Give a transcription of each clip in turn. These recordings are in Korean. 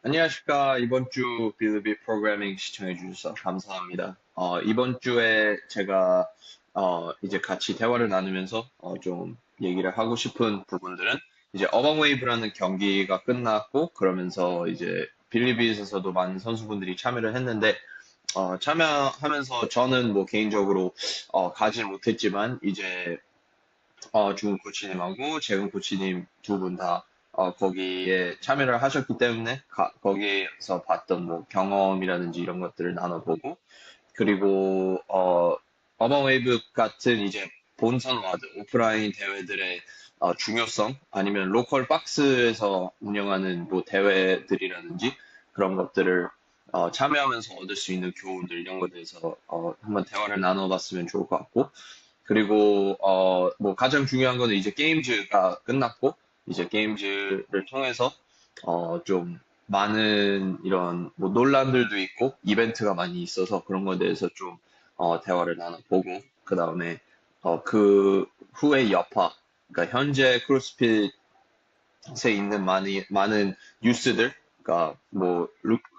안녕하십니까. 이번 주 빌리비 프로그래밍 시청해 주셔서 감사합니다. 이번 주에 제가 이제 같이 대화를 나누면서 좀 얘기를 하고 싶은 부분들은 이제 어반 웨이브라는 경기가 끝났고 그러면서 이제 빌리비에서도 많은 선수분들이 참여를 했는데 참여하면서 저는 뭐 개인적으로 가지 못했지만 이제 중국 코치님하고 재근 코치님 두 분 다 거기에 참여를 하셨기 때문에 거기에서 봤던 뭐 경험이라든지 이런 것들을 나눠보고 그리고 어반 웨이브 같은 이제 본선 와드 오프라인 대회들의 중요성 아니면 로컬 박스에서 운영하는 뭐 대회들이라든지 그런 것들을 참여하면서 얻을 수 있는 교훈들 이런 것에 대해서 한번 대화를 나눠봤으면 좋을 것 같고 그리고 뭐 가장 중요한 거는 이제 게임즈가 끝났고 이제 게임즈를 통해서 좀 많은 이런 뭐 논란들도 있고 이벤트가 많이 있어서 그런 거에 대해서 좀 대화를 나눠보고 그 다음에 그 후의 여파 그러니까 현재 크로스핏에 있는 많은 뉴스들 그러니까 뭐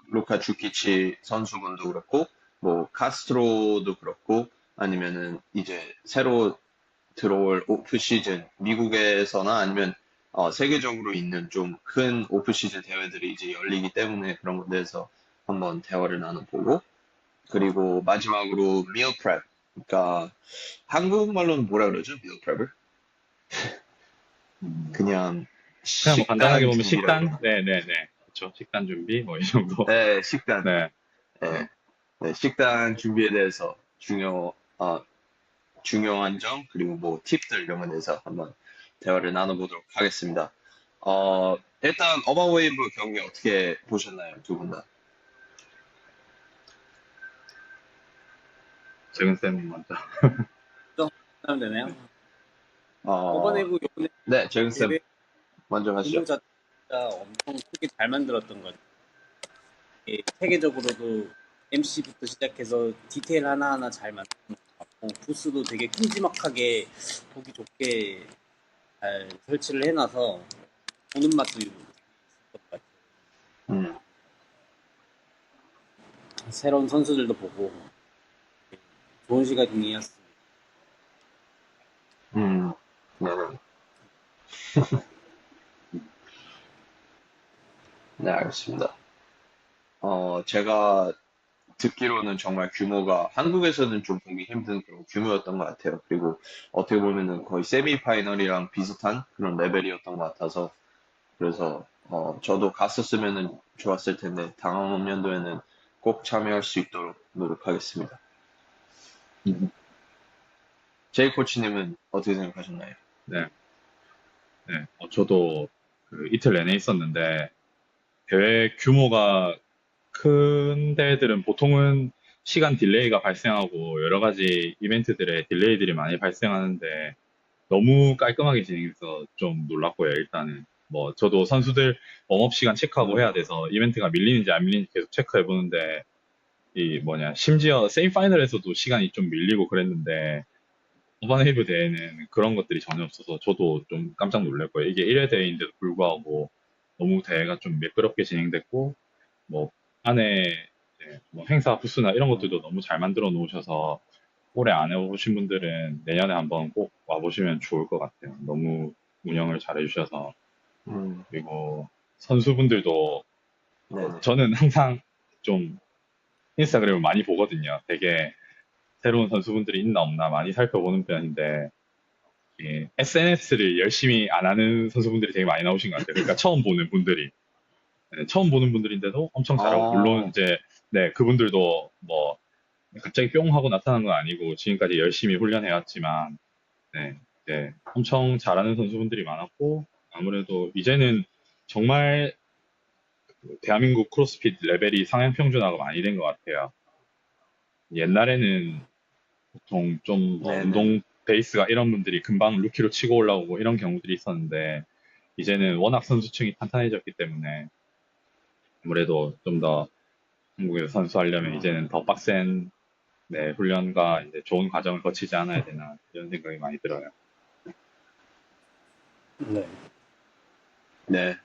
루카 주키치 선수분도 그렇고 뭐 카스트로도 그렇고 아니면은 이제 새로 들어올 오프 시즌, 미국에서나 아니면 세계적으로 있는 좀 큰 오프 시즌 대회들이 이제 열리기 때문에 그런 것에 대해서 한번 대화를 나눠보고 그리고 마지막으로 meal prep, 그러니까 한국말로는 뭐라 그러죠? meal prep을? 음, 그냥 그냥 뭐 간단하게 식단 보면 준비라 식단? 그러나? 네네네. 그렇죠. 식단 준비? 뭐 이 정도. 네, 식단. 네. 네, 네, 식단 준비에 대해서 중요한 점, 그리고 뭐 팁들 이런 거에 대해서 한번 대화를 나눠보도록 하겠습니다. 일단 어바웨이브 경기 어떻게 보셨나요? 두 분 다. 재근 쌤 먼저. 하면 되나요? 네. 어, 오버내부 요번에 네, 재근쌤 대회 먼저 가시죠. 규모 자체가 엄청 크게 잘 만들었던 거죠. 이게 세계적으로도 MC부터 시작해서 디테일 하나하나 잘 만들었고 부스도 되게 큼지막하게 보기 좋게 잘 설치를 해놔서 보는 맛도 있을 것 같아요. 음, 새로운 선수들도 보고 좋은 시간이었습니다. 음, 네네. 네, 알겠습니다. 제가 듣기로는 정말 규모가 한국에서는 좀 보기 힘든 그런 규모였던 것 같아요. 그리고 어떻게 보면은 거의 세미파이널이랑 비슷한 그런 레벨이었던 것 같아서 그래서 저도 갔었으면 좋았을 텐데 다음 연도에는 꼭 참여할 수 있도록 노력하겠습니다. 제이 코치님은 어떻게 생각하셨나요? 네. 네. 저도 그 이틀 내내 있었는데 대회 규모가 큰 대회들은 보통은 시간 딜레이가 발생하고 여러 가지 이벤트들의 딜레이들이 많이 발생하는데 너무 깔끔하게 진행해서 좀 놀랐고요, 일단은. 뭐, 저도 선수들 웜업 시간 체크하고 해야 돼서 이벤트가 밀리는지 안 밀리는지 계속 체크해 보는데, 심지어 세미파이널에서도 시간이 좀 밀리고 그랬는데, 오반헤이브 대회는 그런 것들이 전혀 없어서 저도 좀 깜짝 놀랐고요. 이게 1회 대회인데도 불구하고 너무 대회가 좀 매끄럽게 진행됐고, 뭐, 안에 이제 뭐 행사 부스나 이런 것들도 너무 잘 만들어 놓으셔서 올해 안 해보신 분들은 내년에 한번 꼭 와보시면 좋을 것 같아요. 너무 운영을 잘 해주셔서. 음, 그리고 선수분들도 네네. 저는 항상 좀 인스타그램을 많이 보거든요. 되게 새로운 선수분들이 있나 없나 많이 살펴보는 편인데 SNS를 열심히 안 하는 선수분들이 되게 많이 나오신 것 같아요. 그러니까 처음 보는 분들이. 네, 처음 보는 분들인데도 엄청 잘하고 물론 아, 이제 네, 그분들도 뭐 갑자기 뿅 하고 나타난 건 아니고 지금까지 열심히 훈련해왔지만 네, 네, 엄청 잘하는 선수분들이 많았고, 아무래도 이제는 정말 대한민국 크로스핏 레벨이 상향 평준화가 많이 된 것 같아요. 옛날에는 보통 좀 네네. 운동 베이스가 이런 분들이 금방 루키로 치고 올라오고 이런 경우들이 있었는데, 이제는 워낙 선수층이 탄탄해졌기 때문에 아무래도 좀 더 한국에서 선수하려면 이제는 더 빡센 네, 훈련과 이제 좋은 과정을 거치지 않아야 되나 이런 생각이 많이 들어요. 네. 네.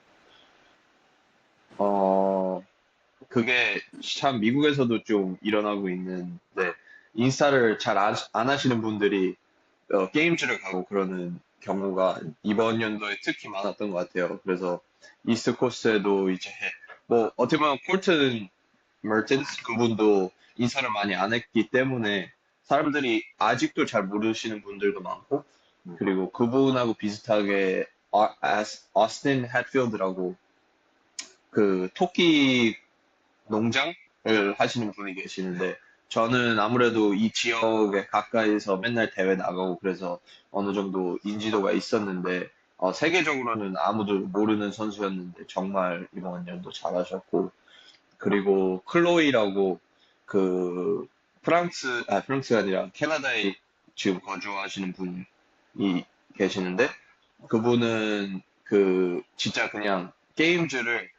그게 참 미국에서도 좀 일어나고 있는데, 인스타를 잘 안 하시는 분들이 게임즈를 가고 그러는 경우가 이번 연도에 특히 많았던 것 같아요. 그래서 이스트 코스트에도 이제 뭐 어떻게 보면 콜튼 머튼스 그분도 인사를 많이 안 했기 때문에 사람들이 아직도 잘 모르시는 분들도 많고, 그리고 그분하고 비슷하게 어스틴 헵필드라고 그 토끼 농장을 하시는 분이 계시는데, 저는 아무래도 이 지역에 가까이서 맨날 대회 나가고 그래서 어느 정도 인지도가 있었는데, 세계적으로는 아무도 모르는 선수였는데 정말 이번 연도 잘하셨고, 그리고 클로이라고 그 프랑스가 아니라 캐나다에 지금 거주하시는 분이 계시는데, 그분은 그 진짜 그냥 게임즈를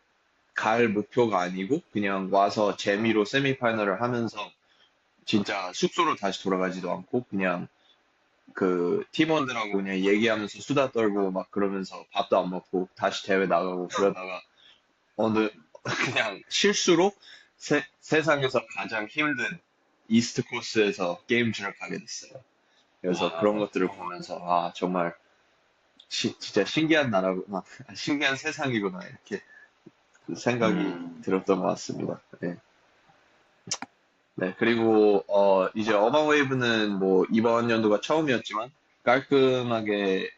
갈 목표가 아니고 그냥 와서 재미로 세미파이널을 하면서 진짜 숙소로 다시 돌아가지도 않고 그냥 그 팀원들하고 그냥 얘기하면서 수다 떨고 막 그러면서 밥도 안 먹고 다시 대회 나가고 그러다가 어느 그냥 실수로 세상에서 가장 힘든 이스트 코스에서 게임즈를 가게 됐어요. 그래서 그런 것들을 보면서 아 정말 진짜 신기한 나라고 신기한 세상이구나 이렇게 그 생각이 들었던 것 같습니다. 네. 네, 그리고 이제 어반 웨이브는 뭐 이번 연도가 처음이었지만 깔끔하게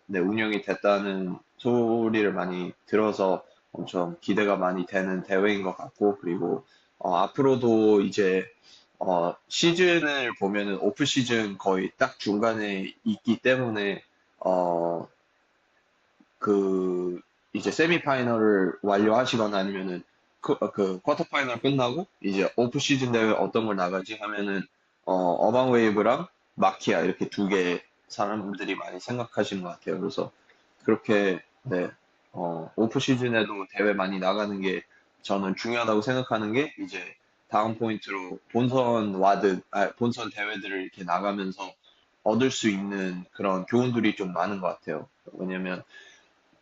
네, 운영이 됐다는 소리를 많이 들어서 엄청 기대가 많이 되는 대회인 것 같고, 그리고 앞으로도 이제 시즌을 보면은 오프 시즌 거의 딱 중간에 있기 때문에 어, 그 이제 세미파이널을 완료하시거나 아니면은 그 쿼터 파이널 끝나고 이제 오프 시즌 대회 어떤 걸 나가지 하면은 어반 웨이브랑 마키아 이렇게 두 개 사람들이 많이 생각하시는 것 같아요. 그래서 그렇게 네 오프 시즌에도 대회 많이 나가는 게 저는 중요하다고 생각하는 게 이제 다음 포인트로 본선 대회들을 이렇게 나가면서 얻을 수 있는 그런 교훈들이 좀 많은 것 같아요. 왜냐면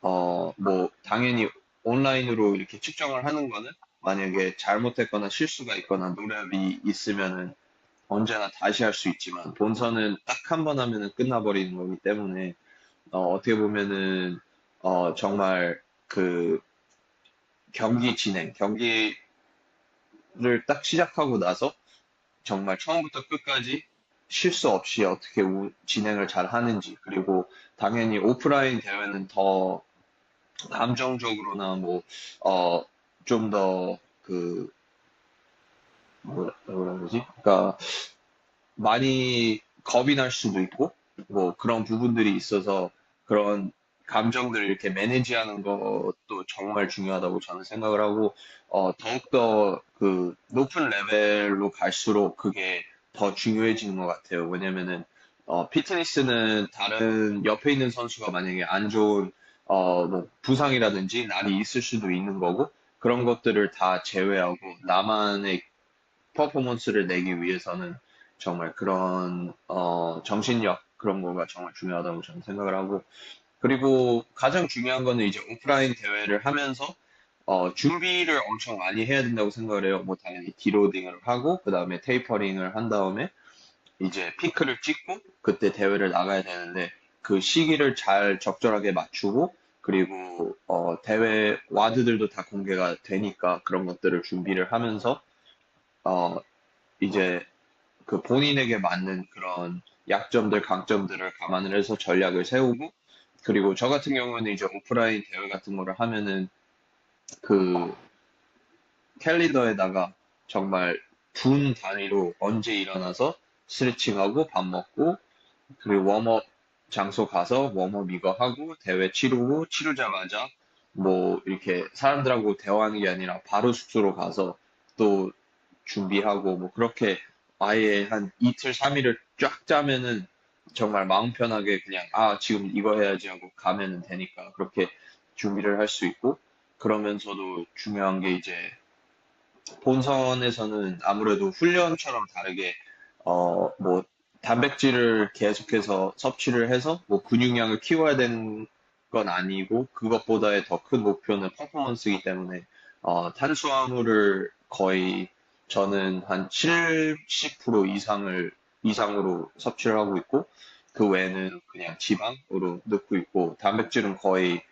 뭐, 당연히 온라인으로 이렇게 측정을 하는 거는 만약에 잘못했거나 실수가 있거나 노력이 있으면은 언제나 다시 할 수 있지만 본선은 딱 한 번 하면은 끝나버리는 거기 때문에 어떻게 보면은 정말 그 경기를 딱 시작하고 나서 정말 처음부터 끝까지 실수 없이 어떻게 진행을 잘 하는지, 그리고 당연히 오프라인 대회는 더 감정적으로나 뭐, 좀 더, 뭐라 그러지? 그러니까, 많이 겁이 날 수도 있고, 뭐, 그런 부분들이 있어서 그런 감정들을 이렇게 매니지하는 것도 정말 중요하다고 저는 생각을 하고, 더욱더 그 높은 레벨로 갈수록 그게 더 중요해지는 것 같아요. 왜냐면은, 피트니스는 다른 옆에 있는 선수가 만약에 안 좋은, 뭐, 부상이라든지 날이 있을 수도 있는 거고, 그런 것들을 다 제외하고 나만의 퍼포먼스를 내기 위해서는 정말 그런 정신력 그런 거가 정말 중요하다고 저는 생각을 하고, 그리고 가장 중요한 거는 이제 오프라인 대회를 하면서 준비를 엄청 많이 해야 된다고 생각을 해요. 뭐 당연히 디로딩을 하고 그 다음에 테이퍼링을 한 다음에 이제 피크를 찍고 그때 대회를 나가야 되는데, 그 시기를 잘 적절하게 맞추고, 그리고 대회 와드들도 다 공개가 되니까 그런 것들을 준비를 하면서 어, 이제 그 본인에게 맞는 그런 약점들, 강점들을 감안을 해서 전략을 세우고, 그리고 저 같은 경우는 이제 오프라인 대회 같은 거를 하면은 그 캘린더에다가 정말 분 단위로 언제 일어나서 스트레칭하고 밥 먹고 그리고 웜업 장소 가서 웜업 이거 하고 대회 치르고 치르자마자 뭐 이렇게 사람들하고 대화하는 게 아니라 바로 숙소로 가서 또 준비하고 뭐 그렇게 아예 한 이틀, 3일을 쫙 짜면은 정말 마음 편하게 그냥 아, 지금 이거 해야지 하고 가면은 되니까 그렇게 준비를 할 수 있고, 그러면서도 중요한 게 이제 본선에서는 아무래도 훈련처럼 다르게 뭐 단백질을 계속해서 섭취를 해서 뭐 근육량을 키워야 되는 건 아니고, 그것보다의 더 큰 목표는 퍼포먼스이기 때문에 탄수화물을 거의 저는 한 70% 이상으로 섭취를 하고 있고, 그 외에는 그냥 지방으로 넣고 있고, 단백질은 거의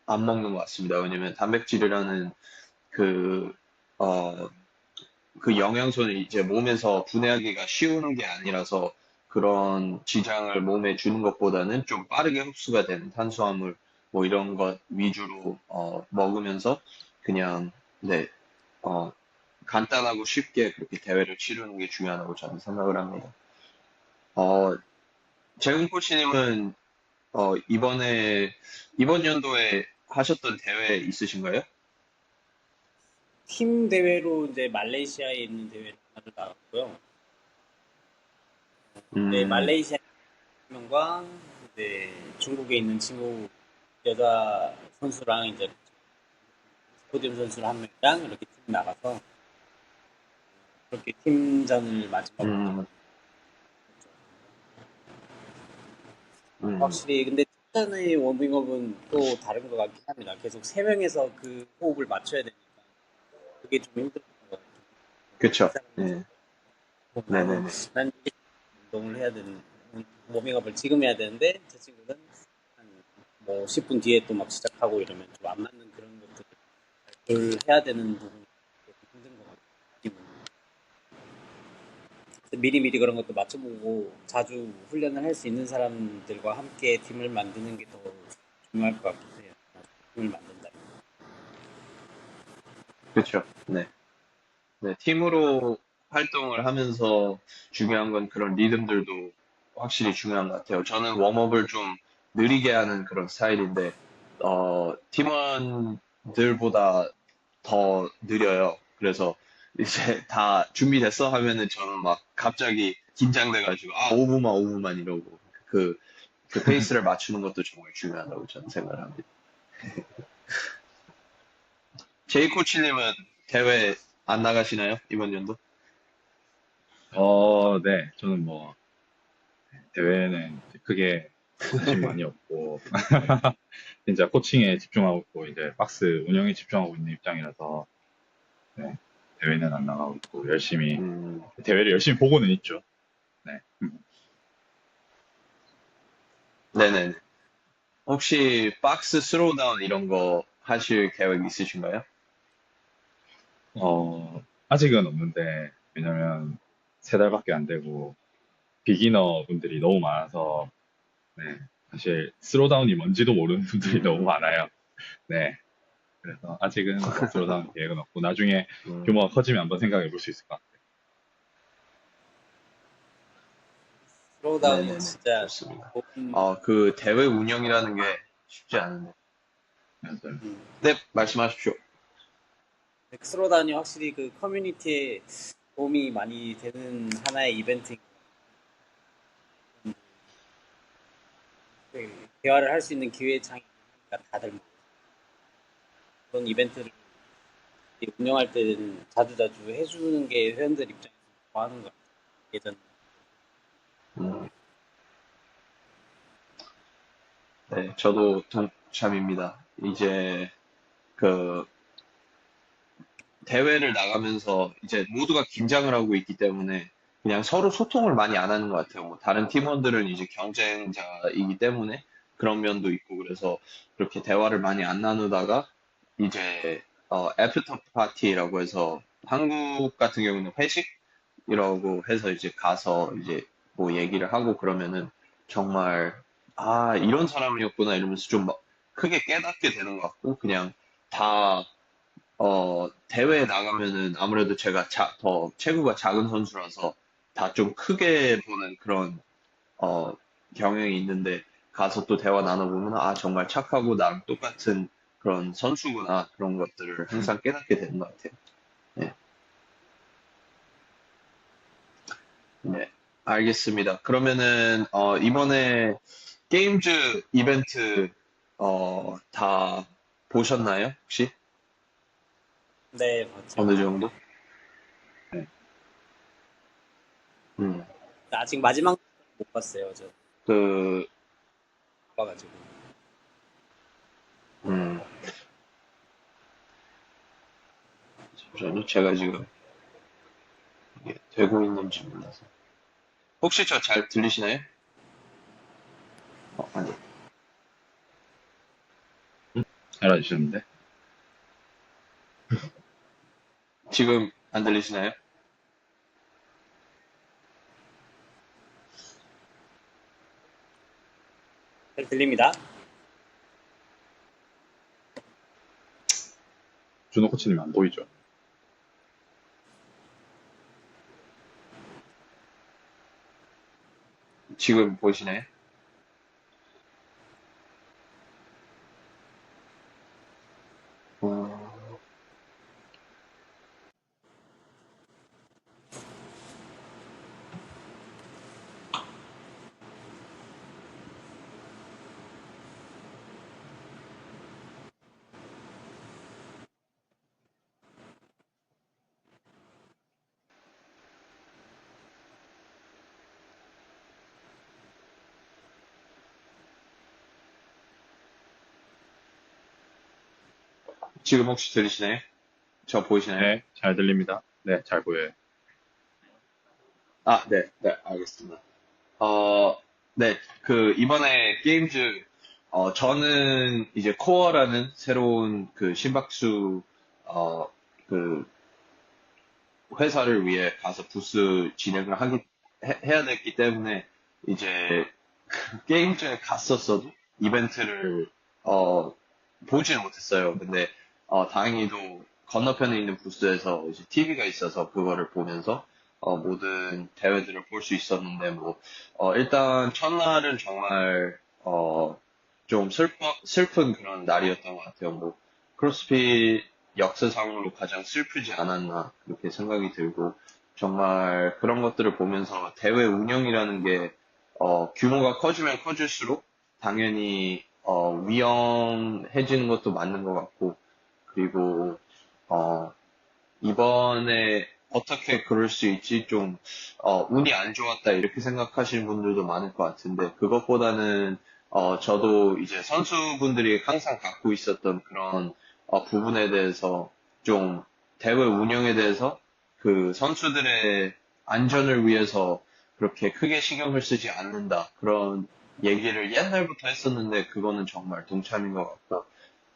안 먹는 것 같습니다. 왜냐면 단백질이라는 그, 어, 그 영양소는 이제 몸에서 분해하기가 쉬운 게 아니라서 그런 지장을 몸에 주는 것보다는 좀 빠르게 흡수가 되는 탄수화물 뭐 이런 것 위주로 먹으면서 그냥 네, 어, 간단하고 쉽게 그렇게 대회를 치르는 게 중요하다고 저는 생각을 합니다. 어, 재훈 코치님은 이번 연도에 하셨던 대회 있으신가요? 팀 대회로 이제 말레이시아에 있는 대회를 하나 나갔고요. 네, 음, 말레이시아 명과 이제 중국에 있는 친구 여자 선수랑 이제 포디움 선수 한 명이랑 이렇게 팀 나가서 그렇게 팀전을 마지막으로 음, 음, 확실히 근데 팀전의 워밍업은 또 다른 것 같긴 합니다. 계속 세 명에서 그 호흡을 맞춰야 되니까 그게 좀 힘들었던 것 같아요. 이 그쵸. 사람은 네, 나는 네네네. 난 이게 운동을 해야 되는 워밍업을 지금 해야 되는데 제 친구는 한 뭐 10분 뒤에 또 막 시작하고 이러면 좀 안 맞는 그런 것들을 해야 되는 부분이 좀 힘든 것 같아요. 미리미리 그런 것도 맞춰보고 자주 훈련을 할 수 있는 사람들과 함께 팀을 만드는 게 더 중요할 것 같긴 해요. 팀을 만든다. 그쵸. 네. 네, 팀으로 활동을 하면서 중요한 건 그런 리듬들도 확실히 중요한 것 같아요. 저는 웜업을 좀 느리게 하는 그런 스타일인데, 팀원들보다 더 느려요. 그래서 이제 다 준비됐어? 하면은 저는 막 갑자기 긴장돼가지고, 5분만 이러고, 그, 그 페이스를 맞추는 것도 정말 중요하다고 저는 생각을 합니다. 제이 코치님은 대회 안 나가시나요? 이번 연도? 네. 저는 뭐, 대회는 크게 관심 많이 없고, 진짜 코칭에 집중하고 있고, 이제 박스 운영에 집중하고 있는 입장이라서, 네. 대회는 안 나가고 있고, 음, 대회를 열심히 보고는 있죠. 네. 네네. 혹시 박스 스로우다운 이런 거 하실 계획 있으신가요? 아직은 없는데, 왜냐면, 3달밖에 안 되고, 비기너 분들이 너무 많아서, 네. 사실, 스로다운이 뭔지도 모르는 분들이 너무 음, 많아요. 네. 그래서 아직은 뭐 스로다운 계획은 없고, 나중에 음, 규모가 커지면 한번 생각해 볼 수 있을 것 같아요. 스로우다운이 네네네. 진짜 좋습니다. 좋은, 그 대회 운영이라는 게 쉽지 않은데. 맞아요. 음, 네, 말씀하십시오. 스로우다운이 확실히 그 커뮤니티에 도움이 많이 되는 하나의 이벤트인 것 같아요. 대화를 할 수 있는 기회창이니까 다들 뭐 그런 이벤트를 운영할 때는 자주자주 해주는 게 회원들 입장에서 좋아하는 것 같아요. 예전 음, 네, 저도 동참입니다. 이제 그 대회를 나가면서 이제 모두가 긴장을 하고 있기 때문에 그냥 서로 소통을 많이 안 하는 것 같아요. 뭐 다른 팀원들은 이제 경쟁자이기 때문에 그런 면도 있고 그래서 그렇게 대화를 많이 안 나누다가 이제 애프터 파티라고 해서 한국 같은 경우는 회식이라고 해서 이제 가서 이제 뭐 얘기를 하고 그러면은 정말 이런 사람이었구나 이러면서 좀 막 크게 깨닫게 되는 것 같고 그냥 다 대회에 나가면은 아무래도 제가 더 체구가 작은 선수라서 다 좀 크게 보는 그런, 어, 경향이 있는데, 가서 또 대화 나눠보면, 정말 착하고 나랑 똑같은 그런 선수구나. 그런 것들을 항상 깨닫게 되는 것 같아요. 네. 네. 알겠습니다. 그러면은, 이번에 게임즈 이벤트, 다 보셨나요? 혹시? 네 맞죠. 어느 정도? 네. 음. 아직 마지막 못 봤어요. 저 그, 봐가지고 음. 잠시만요. 제가 지금 이게 되고 있는지 몰라서. 혹시 저 잘 들리시나요? 아니. 잘 알아주셨는데. 지금 안 들리시나요? 잘 들립니다. 준호 코치님 안 보이죠? 지금 보이시나요? 어, 지금 혹시 들리시나요? 저 보이시나요? 네, 잘 들립니다. 네, 잘 보여요. 아, 네, 네, 알겠습니다. 네, 이번에 게임즈, 저는 이제 코어라는 새로운 심박수, 어, 그, 회사를 위해 가서 부스 진행을 해야 됐기 때문에, 이제, 게임즈에 갔었어도, 이벤트를, 어, 보지는 못했어요. 근데, 다행히도 건너편에 있는 부스에서 이제 TV가 있어서 그거를 보면서, 모든 대회들을 볼 수 있었는데, 일단 첫날은 정말, 좀 슬픈 그런 날이었던 것 같아요. 크로스핏 역사상으로 가장 슬프지 않았나, 그렇게 생각이 들고, 정말 그런 것들을 보면서 대회 운영이라는 게, 규모가 커지면 커질수록 당연히, 위험해지는 것도 맞는 것 같고, 그리고, 어, 이번에 어떻게 그럴 수 있지? 좀, 운이 안 좋았다, 이렇게 생각하시는 분들도 많을 것 같은데, 그것보다는, 저도 이제 선수분들이 항상 갖고 있었던 그런, 부분에 대해서 좀, 대회 운영에 대해서 그 선수들의 안전을 위해서 그렇게 크게 신경을 쓰지 않는다. 그런 얘기를 옛날부터 했었는데, 그거는 정말 동참인 것 같고,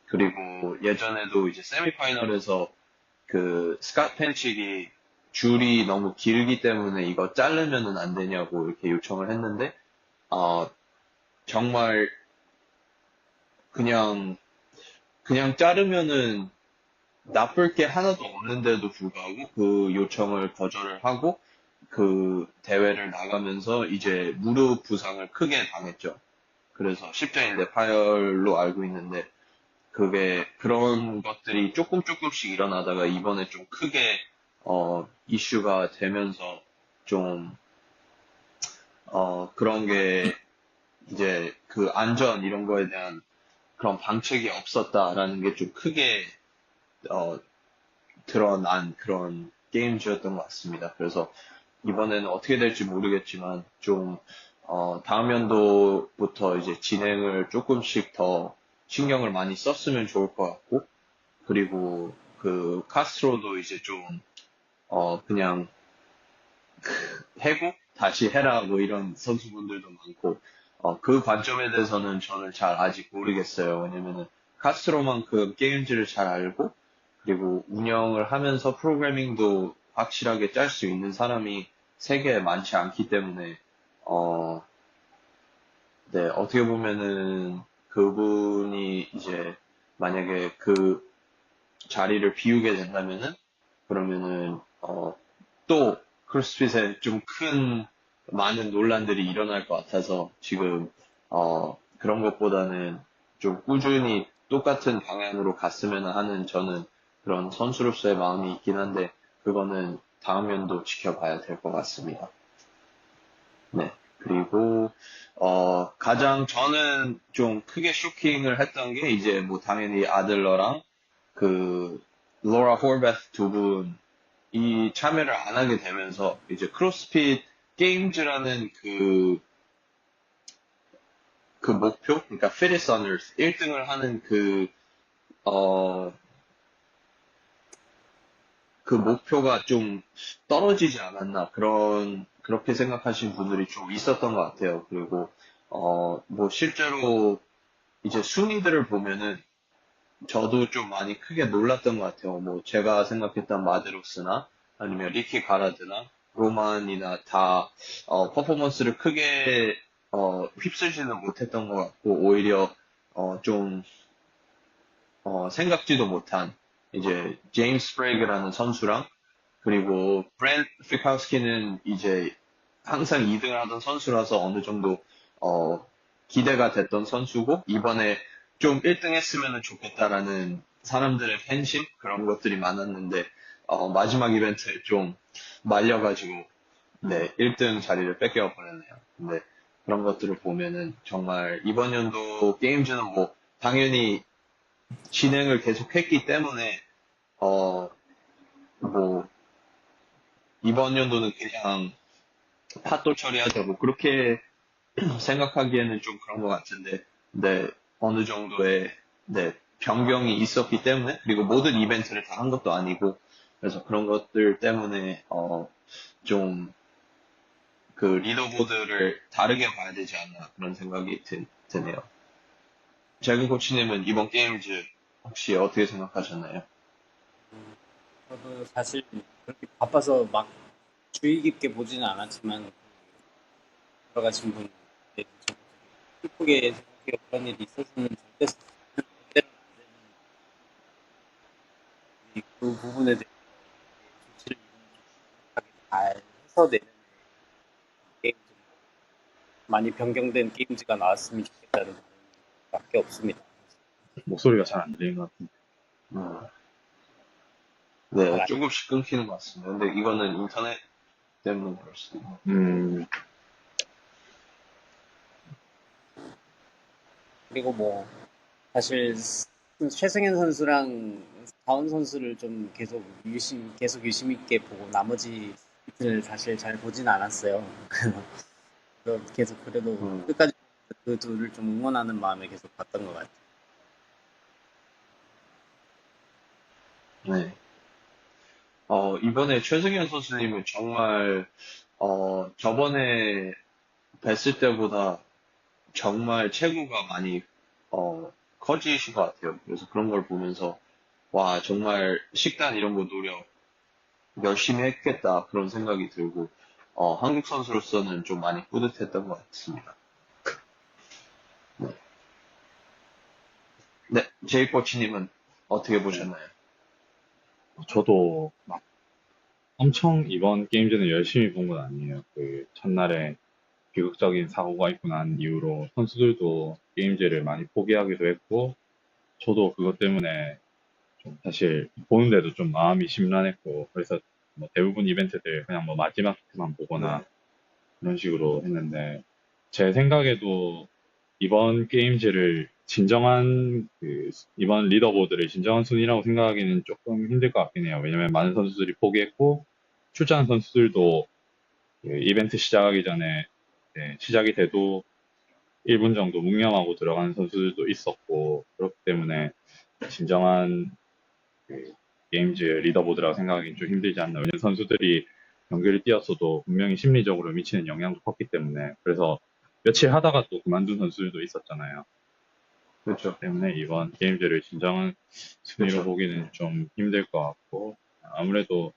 그리고 예전에도 이제 세미파이널에서 스캇 펜칙이 줄이 너무 길기 때문에 이거 자르면은 안 되냐고 이렇게 요청을 했는데, 어, 정말 그냥, 그냥 자르면은 나쁠 게 하나도 없는데도 불구하고 그 요청을 거절을 하고 그 대회를 나가면서 이제 무릎 부상을 크게 당했죠. 그래서 십자인대 파열로 알고 있는데, 그런 것들이 조금씩 일어나다가 이번에 좀 크게, 이슈가 되면서 좀, 그런 게 이제 안전 이런 거에 대한 그런 방책이 없었다라는 게 좀 크게, 어, 드러난 그런 게임즈였던 것 같습니다. 그래서 이번에는 어떻게 될지 모르겠지만 좀 다음 연도부터 이제 진행을 조금씩 더 신경을 많이 썼으면 좋을 것 같고, 그리고 카스트로도 이제 좀 그냥 해고 다시 해라 뭐 이런 선수분들도 많고, 그 관점에 대해서는 저는 잘 아직 모르겠어요. 왜냐면은 카스트로만큼 게임즈를 잘 알고, 그리고 운영을 하면서 프로그래밍도 확실하게 짤 수 있는 사람이 세계에 많지 않기 때문에, 어, 네, 어떻게 보면은 그분이 이제 만약에 그 자리를 비우게 된다면은, 그러면은, 또 크로스핏에 좀 많은 논란들이 일어날 것 같아서 지금, 그런 것보다는 좀 꾸준히 똑같은 방향으로 갔으면 하는 저는 그런 선수로서의 마음이 있긴 한데, 그거는 다음 연도 지켜봐야 될 것 같습니다. 네. 그리고, 가장 저는 좀 크게 쇼킹을 했던 게 이제 뭐 당연히 아들러랑 그, 로라 홀베스 두 분이 참여를 안 하게 되면서 이제 크로스핏 게임즈라는 그 목표, 그러니까 피니스 어너스 1등을 하는 어, 그 목표가 좀 떨어지지 않았나 그렇게 생각하시는 분들이 좀 있었던 것 같아요. 그리고 뭐 실제로 이제 순위들을 보면은 저도 좀 많이 크게 놀랐던 것 같아요. 뭐 제가 생각했던 마드로스나 아니면 리키 가라드나 로만이나 다 퍼포먼스를 크게 휩쓸지는 못했던 것 같고 오히려 좀 생각지도 못한 이제 제임스 브레이그라는 선수랑 그리고 브랜트 피카우스키는 이제 항상 2등을 하던 선수라서 어느 정도 어, 기대가 됐던 선수고 이번에 좀 1등 했으면 좋겠다라는 사람들의 팬심 그런 것들이 많았는데 마지막 이벤트에 좀 말려가지고 네 1등 자리를 뺏겨 버렸네요. 근데 그런 것들을 보면은 정말 이번 연도 게임즈는 뭐 당연히 진행을 계속했기 때문에 어 뭐 이번 연도는 그냥 팟도 처리하자고 그렇게 생각하기에는 좀 그런 것 같은데, 네, 어느 정도의, 네, 변경이 있었기 때문에, 그리고 모든 이벤트를 다 한 것도 아니고, 그래서 그런 것들 때문에, 좀, 그 리더보드를 다르게 봐야 되지 않나, 그런 생각이 드네요. 재근 코치님은 이번 게임즈 혹시 어떻게 생각하셨나요? 저도 사실 그렇게 바빠서 막 주의 깊게 보지는 않았지만 돌아가신 분 슬프게 생각해요. 그런 일이 있었으면 절대로 안 되는 그 부분에 대해서 조치를 잘 해서 내는 게임즈 많이 변경된 게임즈가 나왔으면 좋겠다는 밖에 없습니다. 목소리가 잘 안 들리는 것 같은데. 음, 잘 네, 안- 조금씩 끊기는 것 같습니다. 근데 이거는 인터넷 때문에 그럴 수도 있고. 음, 그리고 뭐 사실 최승현 선수랑 다운 선수를 좀 계속 유심 있게 보고 나머지를 사실 잘 보진 않았어요. 그래서 계속 그래도 음, 끝까지 그 둘을 좀 응원하는 마음에 계속 봤던 것 같아요. 네. 이번에 최승현 선수님은 정말, 저번에 뵀을 때보다 정말 체구가 많이, 커지신 것 같아요. 그래서 그런 걸 보면서, 와, 정말 식단 이런 거 노력 열심히 했겠다. 그런 생각이 들고, 한국 선수로서는 좀 많이 뿌듯했던 것 같습니다. 네. 네, 제이 코치님은 어떻게 네. 보셨나요? 저도 막 엄청 이번 게임즈는 열심히 본 건 아니에요. 그 첫날에 비극적인 사고가 있고 난 이후로 선수들도 게임즈를 많이 포기하기도 했고, 저도 그것 때문에 좀 사실 보는데도 좀 마음이 심란했고, 그래서 뭐 대부분 이벤트들 그냥 뭐 마지막만 보거나 네, 그런 식으로 했는데, 제 생각에도 이번 게임즈를 진정한 이번 리더보드를 진정한 순위라고 생각하기는 조금 힘들 것 같긴 해요. 왜냐면 많은 선수들이 포기했고 출전한 선수들도 그 이벤트 시작하기 전에 시작이 돼도 1분 정도 묵념하고 들어가는 선수들도 있었고 그렇기 때문에 진정한 그 게임즈 리더보드라고 생각하기는 좀 힘들지 않나. 왜냐면 선수들이 경기를 뛰었어도 분명히 심리적으로 미치는 영향도 컸기 때문에. 그래서 며칠 하다가 또 그만둔 선수들도 있었잖아요. 그렇죠, 때문에 이번 게임즈를 진정한 순위로 그렇죠. 보기는 좀 힘들 것 같고, 아무래도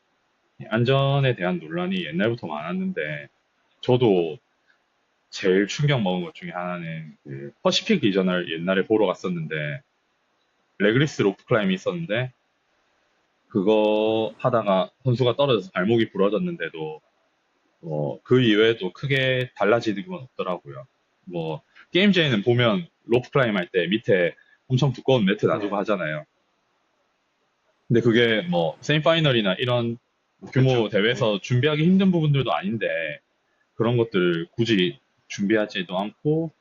안전에 대한 논란이 옛날부터 많았는데, 저도 제일 충격 먹은 것 중에 하나는 그 퍼시픽 리저널 옛날에 보러 갔었는데, 레그리스 로프 클라임이 있었는데, 그거 하다가 선수가 떨어져서 발목이 부러졌는데도, 그 이외에도 크게 달라지는 건 없더라고요. 뭐, 게임제에는 보면 로프 클라임 할 때 밑에 엄청 두꺼운 매트 놔두고 네, 하잖아요. 근데 그게 뭐 세미파이널이나 이런 그렇죠. 규모 네, 대회에서 준비하기 힘든 부분들도 아닌데 그런 것들을 굳이 준비하지도 않고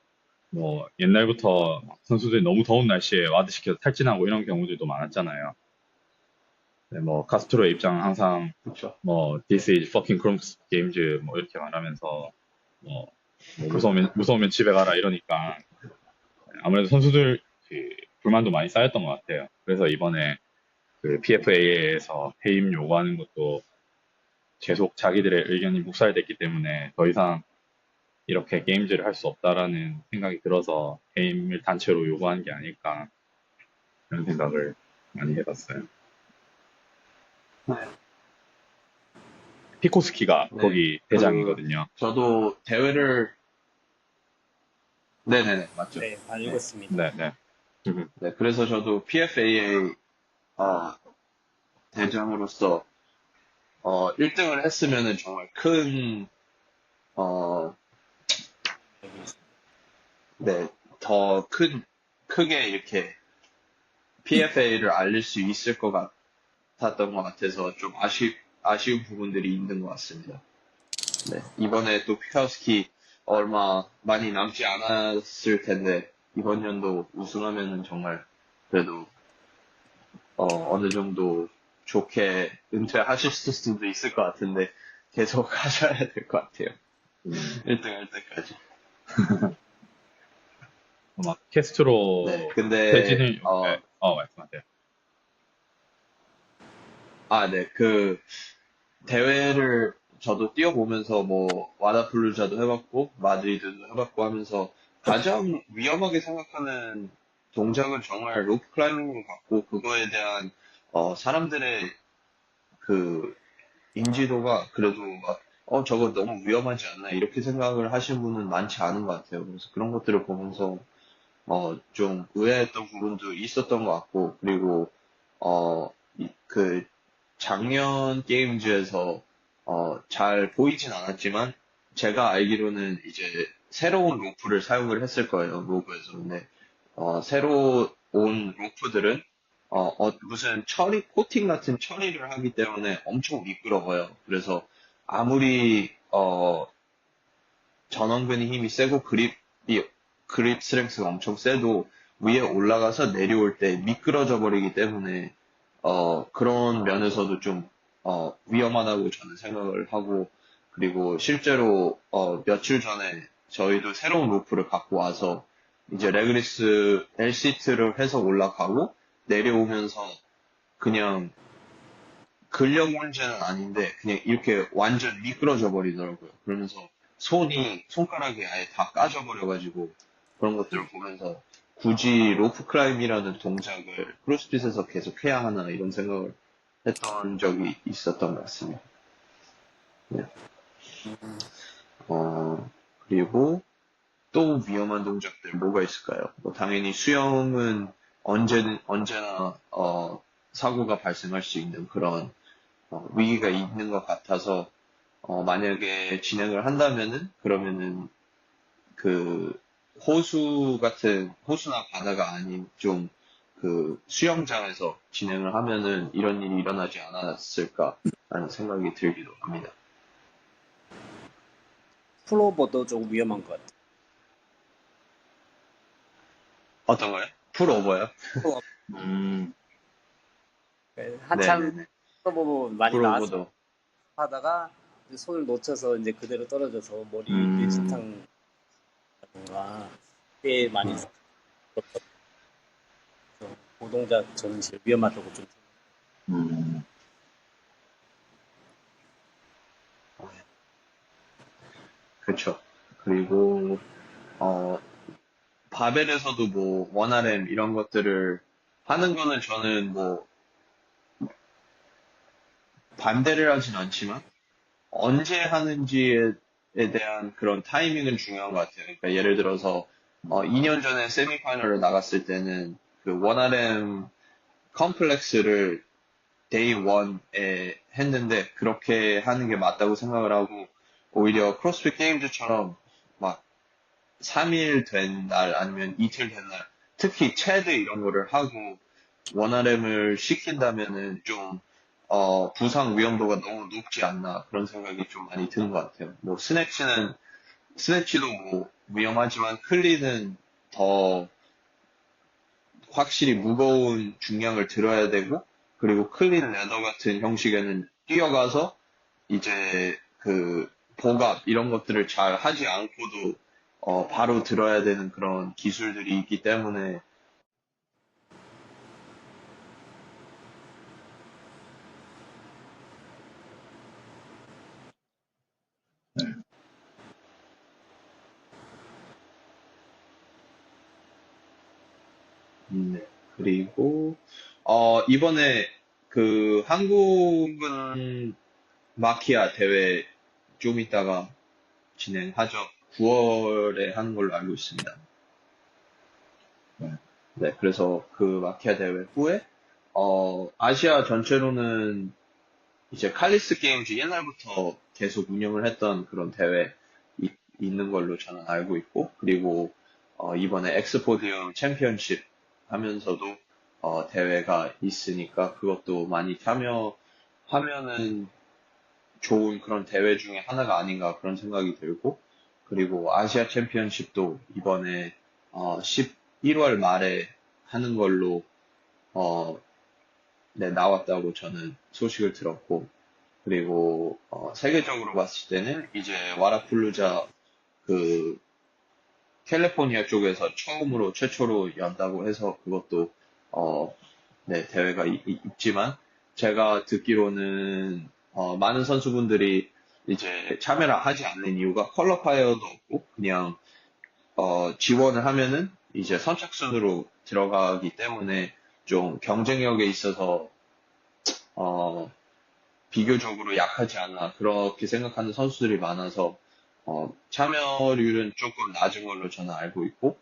뭐 옛날부터 선수들이 너무 더운 날씨에 와드시켜서 탈진하고 이런 경우들도 많았잖아요. 네, 뭐 카스트로의 입장은 항상 그렇죠. 뭐 This is fucking Crumbs Games 뭐 이렇게 말하면서 뭐 무서우면 집에 가라 이러니까 아무래도 선수들 불만도 많이 쌓였던 것 같아요. 그래서 이번에 그 PFA에서 해임 요구하는 것도 계속 자기들의 의견이 묵살됐기 때문에 더 이상 이렇게 게임즈를 할 수 없다라는 생각이 들어서 해임을 단체로 요구한 게 아닐까 그런 생각을 많이 해봤어요. 네. 피코스키가 네. 거기 대장이거든요. 저도 대회를, 네네네, 맞죠. 네, 잘 읽었습니다. 네, 네. 네, 그래서 저도 PFAA 대장으로서 1등을 했으면은 정말 큰, 어, 여기 있습니다. 네, 크게 이렇게 PFA를 알릴 수 있을 것 같았던 것 같아서 좀 아쉬운 부분들이 있는 것 같습니다. 네, 이번에 또 피카스키 얼마 많이 남지 않았을 텐데, 이번 연도 우승하면은 정말 그래도 어느 정도 좋게 은퇴하실 수도 있을 것 같은데 계속 하셔야 될 것 같아요. 1등 할 때까지. 막 캐스트로 네, 근데 퇴진을 네. 말씀하세요. 네, 그 대회를 저도 뛰어보면서 뭐 와다플루자도 해봤고 마드리드도 해봤고 하면서 가장 위험하게 생각하는 동작은 정말 로프 클라이밍인 것 같고 그거에 대한 사람들의 그 인지도가 그래도 막, 저거 너무 위험하지 않나, 이렇게 생각을 하시는 분은 많지 않은 것 같아요. 그래서 그런 것들을 보면서, 좀 의아했던 부분도 있었던 것 같고, 그리고, 그, 작년 게임즈에서, 잘 보이진 않았지만, 제가 알기로는 이제 새로운 로프를 사용을 했을 거예요, 로그에서. 근데, 새로 온 로프들은 무슨 코팅 같은 처리를 하기 때문에 엄청 미끄러워요. 그래서 아무리, 전원근이 힘이 세고 그립 스트렝스가 엄청 세도 위에 올라가서 내려올 때 미끄러져 버리기 때문에, 그런 면에서도 좀, 위험하다고 저는 생각을 하고, 그리고 실제로, 며칠 전에 저희도 새로운 로프를 갖고 와서 이제 레그리스 L시트를 해서 올라가고 내려오면서 그냥 근력 문제는 아닌데 그냥 이렇게 완전 미끄러져 버리더라고요. 그러면서 손가락이 아예 다 까져 버려가지고 그런 것들을 보면서 굳이 로프 클라임이라는 동작을 크로스핏에서 계속 해야 하나 이런 생각을 했던 적이 있었던 것 같습니다. 네. 그리고 또 위험한 동작들 뭐가 있을까요? 뭐 당연히 수영은 언제나 사고가 발생할 수 있는 그런 위기가 있는 것 같아서 만약에 진행을 한다면은 그러면은 그 호수나 바다가 아닌 좀 그 수영장에서 진행을 하면은 이런 일이 일어나지 않았을까라는 생각이 들기도 합니다. 플로버도 조금 위험한 것 같아요. 어떤 거요? 풀오버요? 플로버. 음, 한참 네네네. 플로버 많이 나왔어 풀오버도 하다가 이제 손을 놓쳐서 이제 그대로 떨어져서 머리 뇌진탕 뭔가 꽤 많이 있었어요. 그 동작 저는 제일 위험하다고 좀 음, 그렇죠. 그리고 바벨에서도 뭐 원RM 이런 것들을 하는 거는 저는 뭐 반대를 하진 않지만 언제 하는지에 대한 그런 타이밍은 중요한 것 같아요. 그러니까 예를 들어서 2년 전에 세미파이널을 나갔을 때는 그 원RM 컴플렉스를 데이 1에 했는데 그렇게 하는 게 맞다고 생각을 하고 오히려 크로스핏 게임즈처럼 막 3일 된 날 아니면 이틀 된 날 특히 체드 이런 거를 하고 원RM을 시킨다면은 좀 부상 위험도가 너무 높지 않나 그런 생각이 좀 많이 드는 것 같아요. 뭐 스네치도 뭐 위험하지만 클린은 더 확실히 무거운 중량을 들어야 되고 그리고 클린 레더 같은 형식에는 뛰어가서 이제 그 복압 이런 것들을 잘 하지 않고도 바로 들어야 되는 그런 기술들이 있기 때문에 네. 그리고, 이번에 그 한국은 마키아 대회 좀 이따가 진행하죠. 9월에 하는 걸로 알고 있습니다. 네. 네, 그래서 그 마키아 대회 후에, 아시아 전체로는 이제 칼리스 게임즈 옛날부터 계속 운영을 했던 그런 대회 있는 걸로 저는 알고 있고, 그리고 이번에 엑스포디움 챔피언십 하면서도 대회가 있으니까 그것도 많이 참여하면은 좋은 그런 대회 중에 하나가 아닌가 그런 생각이 들고, 그리고 아시아 챔피언십도 이번에 11월 말에 하는 걸로 어, 네, 나왔다고 저는 소식을 들었고, 그리고 세계적으로 봤을 때는 이제 와라풀루자 그 캘리포니아 쪽에서 처음으로 최초로 연다고 해서 그것도 어, 네, 대회가 있지만 제가 듣기로는 많은 선수분들이 이제 참여를 하지 않는 이유가 퀄러파이어도 없고 그냥 지원을 하면은 이제 선착순으로 들어가기 때문에 좀 경쟁력에 있어서 어, 비교적으로 약하지 않나 그렇게 생각하는 선수들이 많아서 참여율은 조금 낮은 걸로 저는 알고 있고,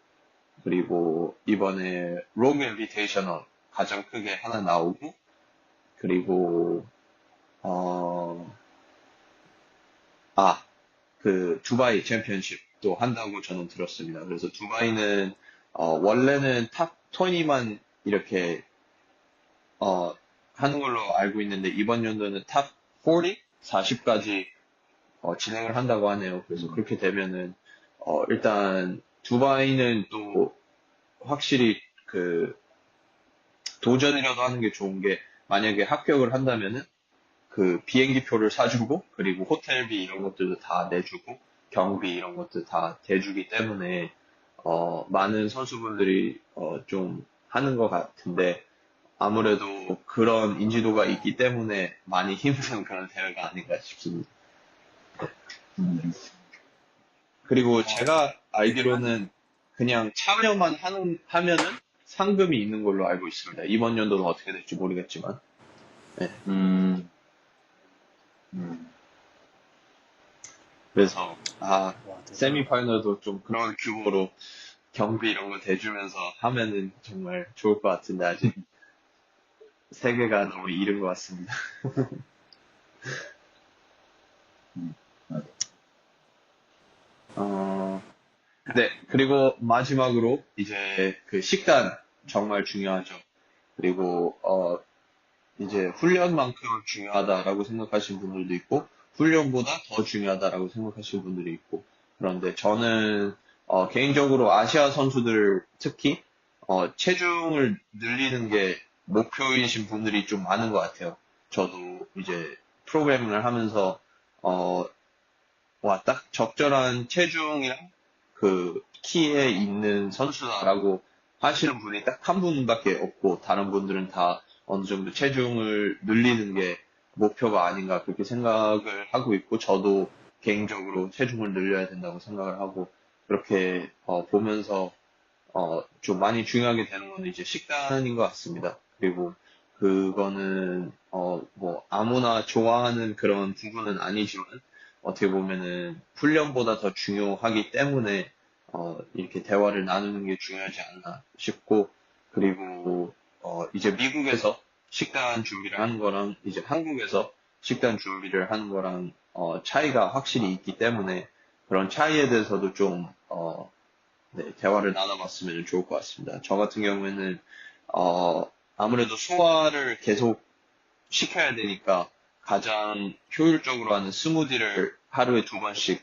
그리고 이번에 로그 인비테이셔널 가장 크게 하나 나오고, 그리고 어, 그 두바이 챔피언십도 한다고 저는 들었습니다. 그래서 두바이는 원래는 탑 20만 이렇게 어, 하는 걸로 알고 있는데 이번 연도는 탑 40, 40까지 진행을 한다고 하네요. 그래서 그렇게 되면은 일단 두바이는 또 확실히 그 도전이라도 하는 게 좋은 게 만약에 합격을 한다면은 그 비행기 표를 사주고 그리고 호텔비 이런 것들도 다 내주고 경비 이런 것도 다 대주기 때문에 많은 선수분들이 좀 하는 것 같은데 아무래도 그런 인지도가 있기 때문에 많이 힘든 그런 대회가 아닌가 싶습니다. 음, 그리고 제가 알기로는 그냥 참여만 하면은 상금이 있는 걸로 알고 있습니다. 이번 연도는 어떻게 될지 모르겠지만. 네. 음, 음, 그래서, 와, 대단하다. 세미파이널도 좀 그런 규모로 경비 이런 거 대주면서 하면은 정말 좋을 것 같은데 아직 세계가 너무 이른 것 같습니다. 맞아. 어, 네. 그리고 마지막으로 이제 그 식단 정말 중요하죠. 그리고, 이제 훈련만큼 중요하다라고 생각하시는 분들도 있고, 훈련보다 더 중요하다라고 생각하시는 분들이 있고, 그런데 저는 개인적으로 아시아 선수들 특히 체중을 늘리는 게 목표이신 분들이 좀 많은 것 같아요. 저도 이제 프로그래밍을 하면서 어, 딱 적절한 체중이랑 그 키에 있는 선수다라고 하시는 분이 딱 한 분밖에 없고 다른 분들은 다 어느 정도 체중을 늘리는 게 목표가 아닌가 그렇게 생각을 하고 있고 저도 개인적으로 체중을 늘려야 된다고 생각을 하고 그렇게 보면서 좀 많이 중요하게 되는 거는 이제 식단인 것 같습니다. 그리고 그거는 뭐 아무나 좋아하는 그런 부분은 아니지만 어떻게 보면은 훈련보다 더 중요하기 때문에 이렇게 대화를 나누는 게 중요하지 않나 싶고 그리고 이제 미국에서 식단 준비를 하는 거랑 이제 한국에서 식단 준비를 하는 거랑 차이가 확실히 있기 때문에 그런 차이에 대해서도 좀 네, 대화를 나눠봤으면 좋을 것 같습니다. 저 같은 경우에는 아무래도 소화를 계속 시켜야 되니까 가장 효율적으로 하는 스무디를 하루에 2번씩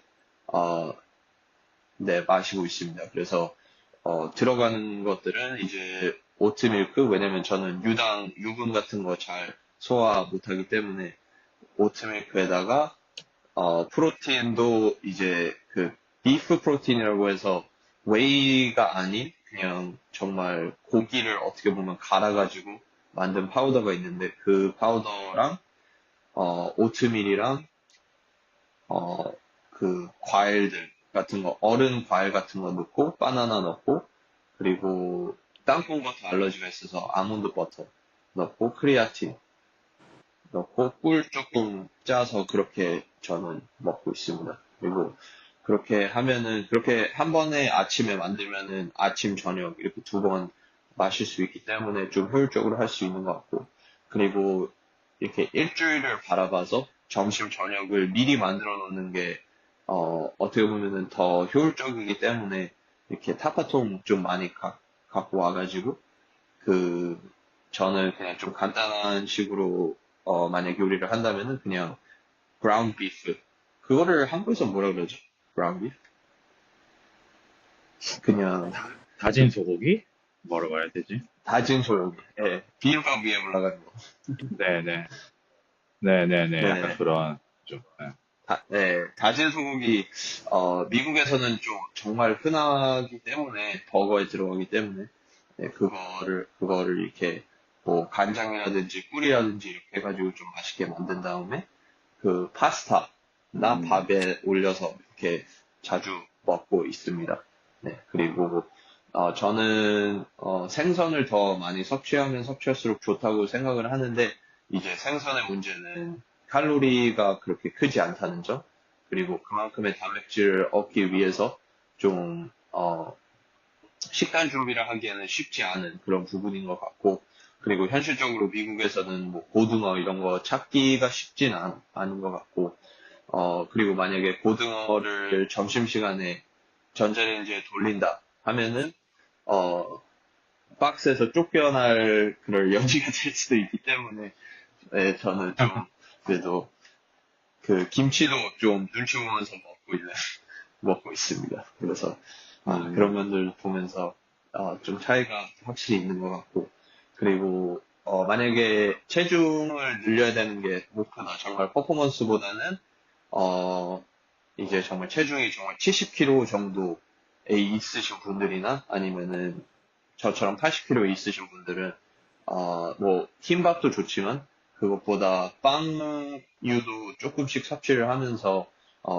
네, 마시고 있습니다. 그래서 들어가는 것들은 이제 오트밀크 왜냐면 저는 유분 같은 거 잘 소화 못하기 때문에 오트밀크에다가 프로틴도 이제 그 비프 프로틴이라고 해서 웨이가 아닌 그냥 정말 고기를 어떻게 보면 갈아가지고 만든 파우더가 있는데 그 파우더랑 오트밀이랑 그 과일들 같은 거 얼은 과일 같은 거 넣고 바나나 넣고 그리고 땅콩 버터 알러지가 있어서 아몬드 버터 넣고 크리아틴 넣고 꿀 조금 짜서 그렇게 저는 먹고 있습니다. 그리고 그렇게 하면은 그렇게 한 번에 아침에 만들면은 아침 저녁 이렇게 두 번 마실 수 있기 때문에 좀 효율적으로 할 수 있는 것 같고 그리고 이렇게 일주일을 바라봐서 점심 저녁을 미리 만들어 놓는 게 어떻게 보면은 더 효율적이기 때문에 이렇게 타파통 좀 많이 갖고 와가지고 그 저는 그냥 좀 간단한 식으로 만약 요리를 한다면은 그냥 브라운 비프 그거를 한국에서 뭐라 그러죠? 브라운 비프? 그냥 다진 소고기? 뭐라고 해야 되지? 다진 소고기 예, 비빔밥 위에 올라가는 거 네네. 네네네. 약간 네네 그런, 좀, 네. 네, 다진 소고기 미국에서는 좀 정말 흔하기 때문에 버거에 들어가기 때문에 네, 그거를 이렇게 뭐 간장이라든지 꿀이라든지 이렇게 해가지고 좀 맛있게 만든 다음에 그 파스타나 밥에 올려서 이렇게 자주 먹고 있습니다. 네, 그리고 저는 생선을 더 많이 섭취하면 섭취할수록 좋다고 생각을 하는데 이제 생선의 문제는 칼로리가 그렇게 크지 않다는 점, 그리고 그만큼의 단백질을 얻기 위해서 좀 식단 준비를 하기에는 쉽지 않은 그런 부분인 것 같고, 그리고 현실적으로 미국에서는 뭐 고등어 이런 거 찾기가 쉽진 않은 것 같고, 그리고 만약에 고등어를 점심시간에 전자레인지에 돌린다 하면은, 어, 박스에서 쫓겨날 그럴 여지가 될 수도 있기 때문에, 네, 저는 좀, 그래도 그 김치도 좀 눈치 보면서 먹고 있습니다. 그래서, 그런 음, 면들 보면서, 좀 차이가 확실히 있는 것 같고, 그리고, 만약에 체중을 늘려야 되는 게 목표다. 정말 퍼포먼스보다는, 어, 이제 정말 체중이 정말 70kg 정도에 있으신 분들이나 아니면은 저처럼 80kg에 있으신 분들은 뭐 흰밥도 좋지만 그것보다 빵류도 조금씩 섭취를 하면서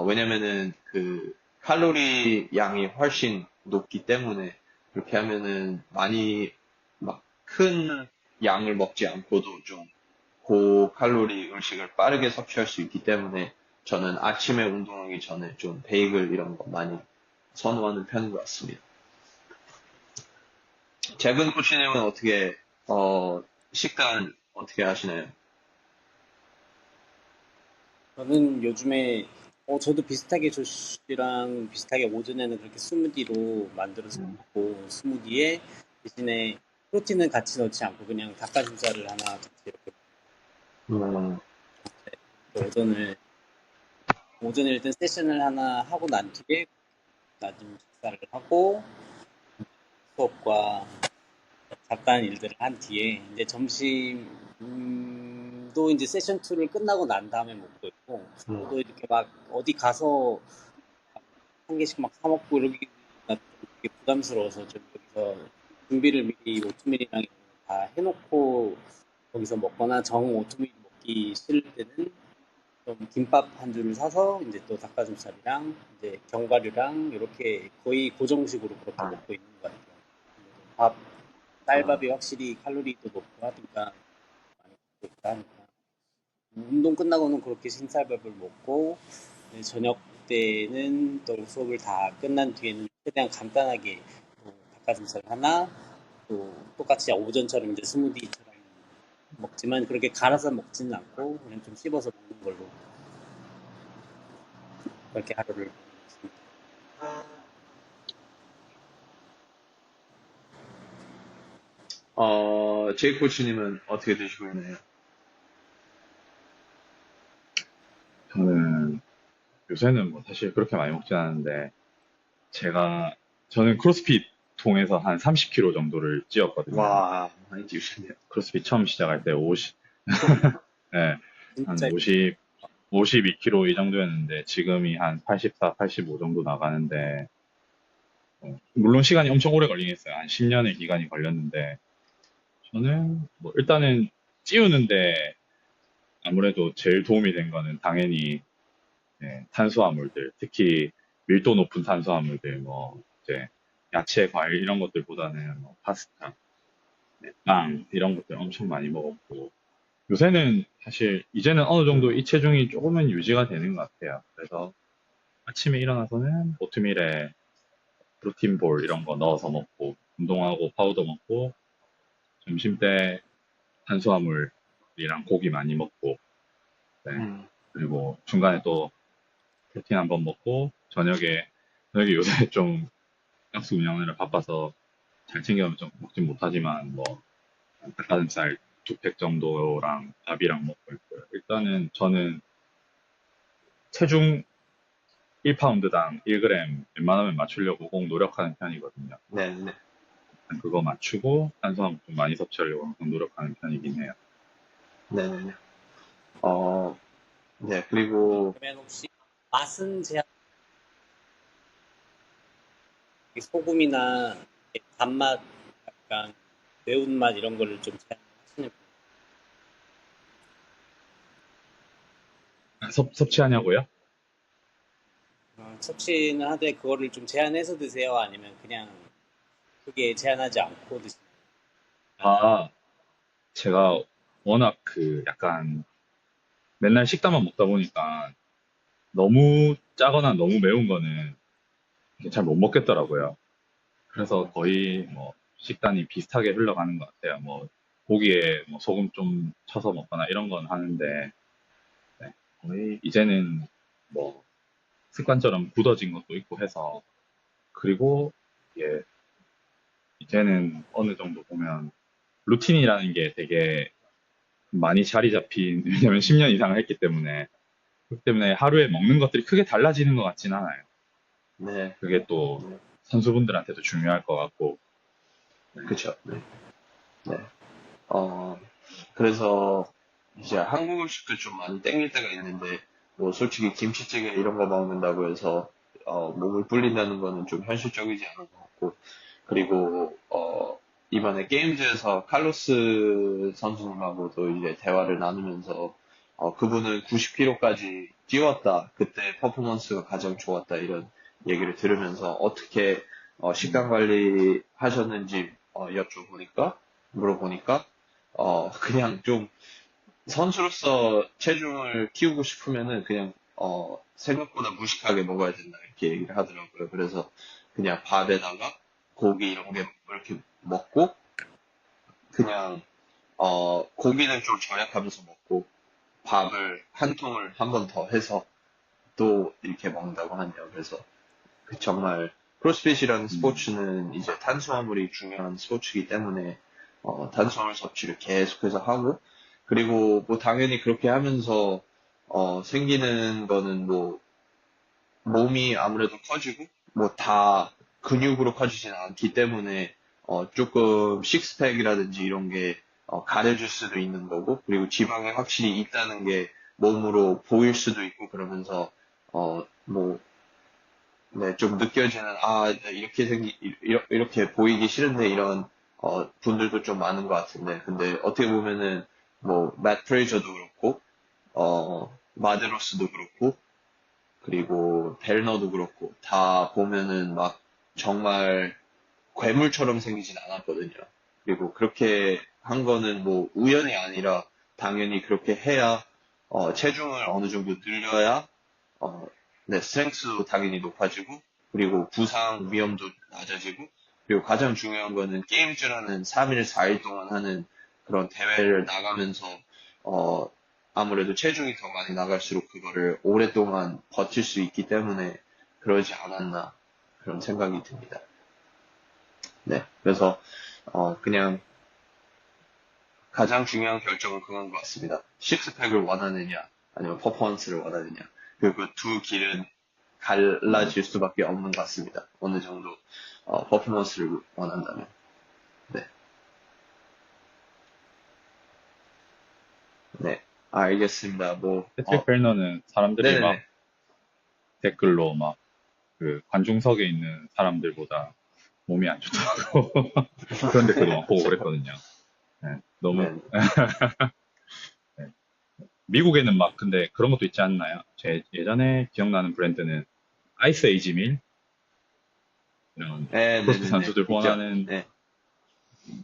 왜냐면은 그 칼로리 양이 훨씬 높기 때문에 그렇게 하면은 많이 막 큰 양을 먹지 않고도 좀 고칼로리 음식을 빠르게 섭취할 수 있기 때문에 저는 아침에 운동하기 전에 좀 베이글 이런 거 많이 선호하는 편인 것 같습니다. 재근 코치님은 어떻게 식단 어떻게 하시나요? 저는 요즘에 저도 비슷하게 조씨랑 비슷하게 오전에는 그렇게 스무디로 만들어서 음, 먹고 스무디에 대신에 프로틴은 같이 넣지 않고 그냥 닭가슴살을 하나 같이 이렇게 음, 오전에 일단 세션을 하나 하고 난 뒤에 낮은 식사를 하고 수업과 잡다한 일들을 한 뒤에 이제 점심도 이제 세션 2를 끝나고 난 다음에 먹고 있고 음, 저도 이렇게 막 어디 가서 한 개씩 막 사 먹고 이러기가 좀 되게 부담스러워서 좀 여기서 준비를 미리 오트밀이랑 이런 거 다 해놓고 거기서 먹거나 정 오트밀 먹기 싫을 때는 좀 김밥 한 줄을 사서 이제 또 닭가슴살이랑 이제 견과류랑 이렇게 거의 고정식으로 그렇게 아, 먹고 있는 것 같아요. 밥, 쌀밥이 아, 확실히 칼로리도 높고 하니까 많이 먹고 있다 하니까 운동 끝나고는 그렇게 흰쌀밥을 먹고 저녁 때는 또 수업을 다 끝난 뒤에는 최대한 간단하게 닭가슴살 하나 또 똑같이 오전처럼 이제 스무디처럼 먹지만 그렇게 갈아서 먹지는 않고 그냥 좀 씹어서 먹는 걸로 그렇게 하루를 보내고 있습니다. 제이 코치님은 어떻게 드시고 있나요? 저는 요새는 뭐 사실 그렇게 많이 먹진 않는데, 저는 크로스핏 통해서 한 30kg 정도를 찌었거든요. 와, 많이 찌우셨네요. 크로스핏 처음 시작할 때 네, 한 진짜 52kg 이 정도였는데, 지금이 한 84, 85 정도 나가는데, 물론 시간이 엄청 오래 걸리긴 했어요. 한 10년의 기간이 걸렸는데, 저는 뭐 일단은 찌우는데 아무래도 제일 도움이 된 거는 당연히 탄수화물들, 특히 밀도 높은 탄수화물들, 뭐 이제 야채, 과일 이런 것들보다는 뭐 파스타, 네, 빵 이런 것들 엄청 많이 먹었고 요새는 사실 이제는 어느 정도 이 체중이 조금은 유지가 되는 것 같아요. 그래서 아침에 일어나서는 오트밀에 프로틴볼 이런 거 넣어서 먹고 운동하고 파우더 먹고 점심 때 탄수화물이랑 고기 많이 먹고 네. 음, 그리고 중간에 또 프로틴 한번 먹고 저녁에 요새 좀 가스 운영하느라 바빠서 잘 챙겨 좀 먹진 못하지만 뭐 닭가슴살 2팩 정도랑 밥이랑 먹고 있고요. 일단은 저는 체중 1파운드당 1g 웬만하면 맞추려고 꼭 노력하는 편이거든요. 네네. 그거 맞추고 탄수화물 좀 많이 섭취하려고 항상 노력하는 편이긴 해요. 네네네. 어, 네, 그리고, 그러면 혹시 맛은 제한, 소금이나 단맛, 약간 매운맛 이런 거를 좀 제한하시는 섭취하냐고요? 섭취는 하되 그거를 좀 제한해서 드세요? 아니면 그냥 크게 제한하지 않고 드시나요? 아, 제가 워낙 그 약간 맨날 식단만 먹다 보니까 너무 짜거나 너무 매운 거는 잘 못 먹겠더라고요. 그래서 거의 뭐 식단이 비슷하게 흘러가는 것 같아요. 뭐 고기에 뭐 소금 좀 쳐서 먹거나 이런 건 하는데 네, 거의 이제는 뭐 습관처럼 굳어진 것도 있고 해서 그리고 이게 이제는 어느 정도 보면 루틴이라는 게 되게 많이 자리 잡힌 왜냐면 10년 이상을 했기 때문에 그렇기 때문에 하루에 먹는 것들이 크게 달라지는 것 같진 않아요. 네, 그게 또 네, 선수분들한테도 중요할 것 같고 네. 그쵸. 네, 네. 어, 그래서 이제 한국 음식도 좀 많이 땡길 때가 있는데, 뭐 솔직히 김치찌개 이런 거 먹는다고 해서, 몸을 불린다는 거는 좀 현실적이지 않은 것 같고, 그리고, 이번에 게임즈에서 칼로스 선수님하고도 이제 대화를 나누면서, 그분은 90kg까지 뛰었다. 그때 퍼포먼스가 가장 좋았다. 이런 얘기를 들으면서 어떻게, 식단 관리 하셨는지, 물어보니까, 그냥 좀 선수로서 체중을 키우고 싶으면은 그냥, 생각보다 무식하게 먹어야 된다. 이렇게 얘기를 하더라고요. 그래서 그냥 밥에다가 고기 이런 게 이렇게 먹고, 그냥, 고기는 좀 절약하면서 먹고, 밥을 한 통을 한 번 더 해서 또 이렇게 먹는다고 하네요. 그래서 정말 크로스핏이라는 음, 스포츠는 이제 탄수화물이 중요한 스포츠이기 때문에 탄수화물 섭취를 계속해서 하고 그리고 뭐 당연히 그렇게 하면서 생기는 거는 뭐 몸이 아무래도 커지고 뭐 다 근육으로 커지지는 않기 때문에 조금 식스팩이라든지 이런 게 가려질 수도 있는 거고 그리고 지방이 확실히 있다는 게 몸으로 보일 수도 있고 그러면서 뭐 네, 좀 느껴지는, 이렇게 보이기 싫은데, 이런, 분들도 좀 많은 것 같은데, 근데 어떻게 보면은, 뭐, 맷 프레이저도 그렇고, 마데로스도 그렇고, 그리고 벨너도 그렇고, 다 보면은 막, 정말 괴물처럼 생기진 않았거든요. 그리고 그렇게 한 거는 뭐, 우연이 아니라, 당연히 그렇게 해야, 체중을 어느 정도 늘려야, 어, 네, 스트렝스도 당연히 높아지고, 그리고 부상 위험도 낮아지고, 그리고 가장 중요한 거는 게임즈라는 3일, 4일 동안 하는 그런 대회를 나가면서, 어, 아무래도 체중이 더 많이 나갈수록 그거를 오랫동안 버틸 수 있기 때문에 그러지 않았나, 그런 생각이 듭니다. 네, 그래서, 그냥 가장 중요한 결정은 그건 것 같습니다. 식스팩을 원하느냐, 아니면 퍼포먼스를 원하느냐. 그 두 길은 갈라질 수밖에 없는 것 같습니다. 어느 정도 퍼포먼스를 원한다면. 네, 네, 알겠습니다. 뭐, 패트릭 벨너는 사람들이 막 네네네. 댓글로 막 그 관중석에 있는 사람들보다 몸이 안 좋다고 그런 댓글도 막 보고 그랬거든요. 네, 너무 네, 네. 미국에는 막 근데 그런 것도 있지 않나요? 제 예전에 기억나는 브랜드는 아이스 에이지 밀 이런 크로스핏 네네네네. 선수들 있죠. 원하는 네,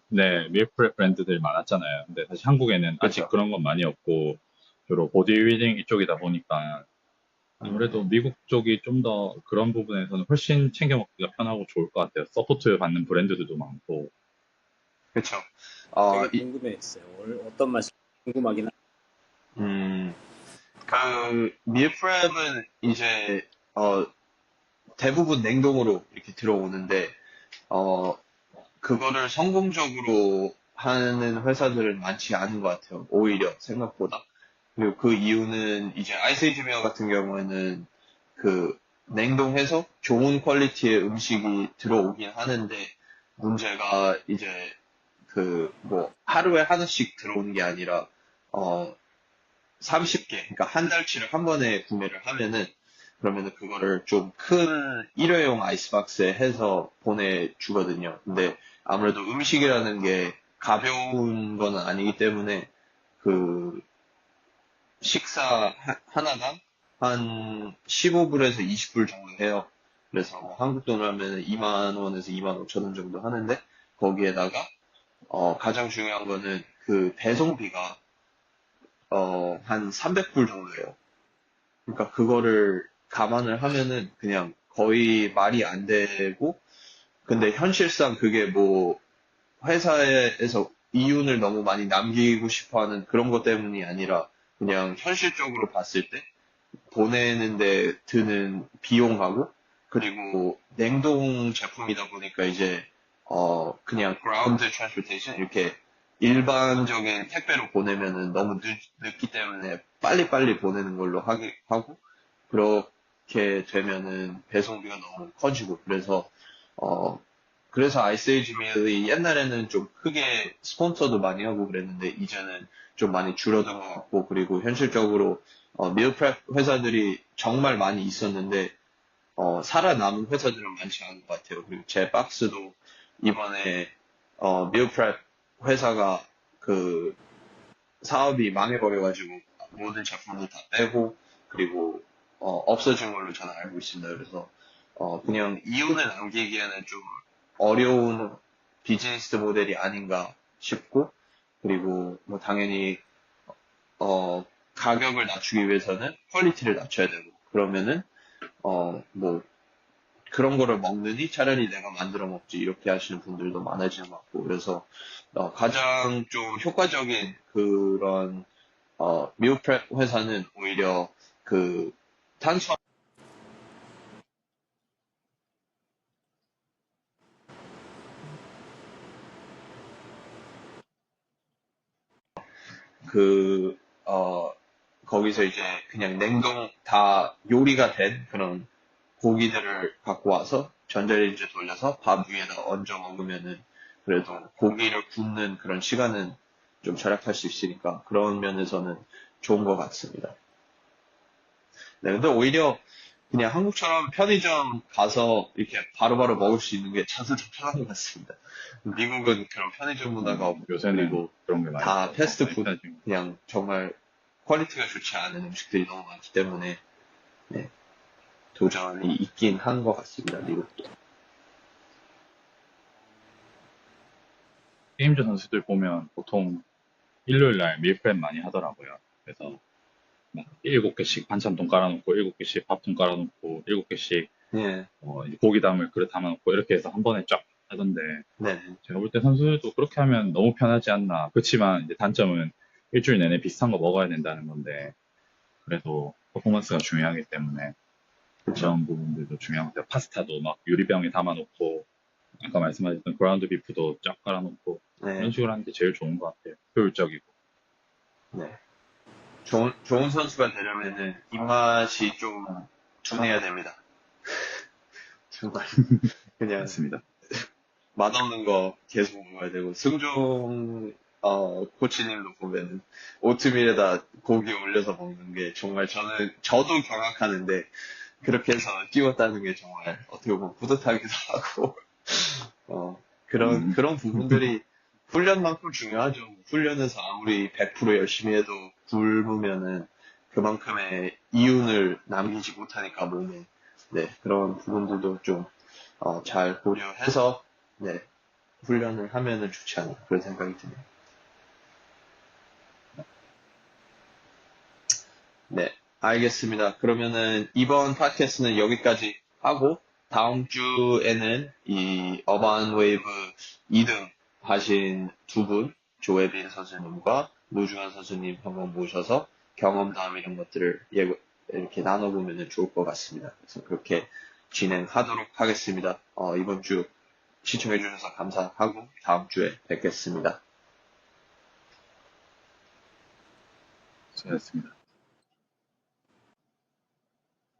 네, 밀프렙 브랜드들 많았잖아요. 근데 사실 한국에는 아직 그렇죠. 그런 건 많이 없고 주로 보디빌딩 이쪽이다 보니까 아무래도 미국 쪽이 좀 더 그런 부분에서는 훨씬 챙겨 먹기가 편하고 좋을 것 같아요. 서포트 받는 브랜드들도 많고. 그렇죠. 되게 이, 궁금했어요. 어떤 맛이 궁금하긴 하. 음, 밀프렙은 이제, 대부분 냉동으로 이렇게 들어오는데, 어, 그거를 성공적으로 하는 회사들은 많지 않은 것 같아요. 오히려 생각보다. 그리고 그 이유는 이제 아이세이즈메어 같은 경우에는 그 냉동해서 좋은 퀄리티의 음식이 들어오긴 하는데 문제가 이제 그 뭐 하루에 하나씩 들어오는 게 아니라 어 30개 그러니까 한 달치를 한 번에 구매를 하면은 그러면은 그거를 좀 큰 일회용 아이스박스에 해서 보내주거든요. 근데 아무래도 음식이라는 게 가벼운 거는 아니기 때문에 그 식사 하나당 한 15불에서 20불 정도 해요. 그래서 뭐 한국 돈으로 하면 2만 원에서 2만 5천 원 정도 하는데 거기에다가 가장 중요한 거는 그 배송비가 한 300불 정도예요. 그러니까 그거를 감안을 하면은 그냥 거의 말이 안 되고 근데 현실상 그게 뭐 회사에서 이윤을 너무 많이 남기고 싶어 하는 그런 것 때문이 아니라 그냥 현실적으로 봤을 때 보내는데 드는 비용하고 그리고 냉동 제품이다 보니까 이제 그냥 ground transportation 이렇게 일반적인 택배로 보내면은 너무 늦기 때문에 빨리빨리 보내는 걸로 하고 그렇게 되면은 배송비가 너무 커지고 어 그래서 아이스에이지 밀이 옛날에는 좀 크게 스폰서도 많이 하고 그랬는데 이제는 좀 많이 줄어든 것 같고 그리고 현실적으로 밀프렙 회사들이 정말 많이 있었는데 살아남은 회사들은 많지 않은 것 같아요. 그리고 제 박스도 이번에 밀프렙 회사가 그 사업이 망해버려가지고 모든 제품을 다 빼고 그리고 없어진 걸로 저는 알고 있습니다. 그래서 그냥 이윤을 남기기에는 좀 어려운 비즈니스 모델이 아닌가 싶고 그리고 뭐 당연히 가격을 낮추기 위해서는 퀄리티를 낮춰야 되고 그러면은 뭐 그런 거를 먹느니 차라리 내가 만들어 먹지 이렇게 하시는 분들도 많아지는 것 같고 그래서 가장 좀 효과적인 그런 미오프랩 회사는 오히려 그 탄수화 그 거기서 이제 그냥 냉동 다 요리가 된 그런 고기들을 갖고 와서 전자레인지 돌려서 밥 위에다 얹어 먹으면은 그래도 고기를 굽는 그런 시간은 좀 절약할 수 있으니까 그런 면에서는 좋은 것 같습니다. 네, 근데 오히려 그냥 한국처럼 편의점 가서 이렇게 바로바로 먹을 수 있는 게 저는 더 편한 것 같습니다. 미국은 그런 편의점 문화가 없고 요새는 그리고 그런 게 많이 다 많이 패스트푸드 사라진 것 그냥 정말 퀄리티가 좋지 않은 음식들이 너무 많기 때문에 네, 도전이 있긴 한 것 같습니다. 미국도. 게임즈 선수들 보면 보통 일요일 날 밀프렙 많이 하더라고요. 그래서 막 7개씩 반찬통 깔아놓고 7개씩 밥통 깔아놓고 7개씩 예, 이제 고기 담을 그릇 담아놓고 이렇게 해서 한 번에 쫙 하던데 네, 제가 볼 때 선수들도 그렇게 하면 너무 편하지 않나. 그렇지만 이제 단점은 일주일 내내 비슷한 거 먹어야 된다는 건데 그래도 퍼포먼스가 중요하기 때문에 그렇죠. 그런 부분들도 중요한 것 같아요. 파스타도 막 유리병에 담아놓고 아까 말씀하셨던 그라운드 비프도 쫙 깔아놓고 이런 네, 식으로 하는 게 제일 좋은 것 같아요. 효율적이고. 네. 좋은 선수가 되려면은 입맛이 좀 둔해야 됩니다. 정말 그냥 맞습니다. 맛없는 거 계속 먹어야 되고 승종 코치님도 보면은 오트밀에다 고기 올려서 먹는 게 정말 저도 경악하는데 그렇게 해서 띄웠다는 게 정말 어떻게 보면 뿌듯하기도 하고 음, 그런 부분들이 훈련만큼 중요하죠. 훈련에서 아무리 100% 열심히 해도 굶으면은 그만큼의 이윤을 남기지 못하니까 몸에 네 그런 부분들도 좀 잘 고려해서 네, 훈련을 하면은 좋지 않나 그런 생각이 드네요. 네, 알겠습니다. 그러면은 이번 팟캐스트는 여기까지 하고 다음 주에는 이 어반 웨이브 2등 하신 두 분, 조혜빈 선수님과 노중환 선수님 한번 모셔서 경험담 이런 것들을 이렇게 나눠보면 좋을 것 같습니다. 그래서 그렇게 진행하도록 하겠습니다. 이번 주 시청해주셔서 감사하고 다음 주에 뵙겠습니다. 수고하셨습니다.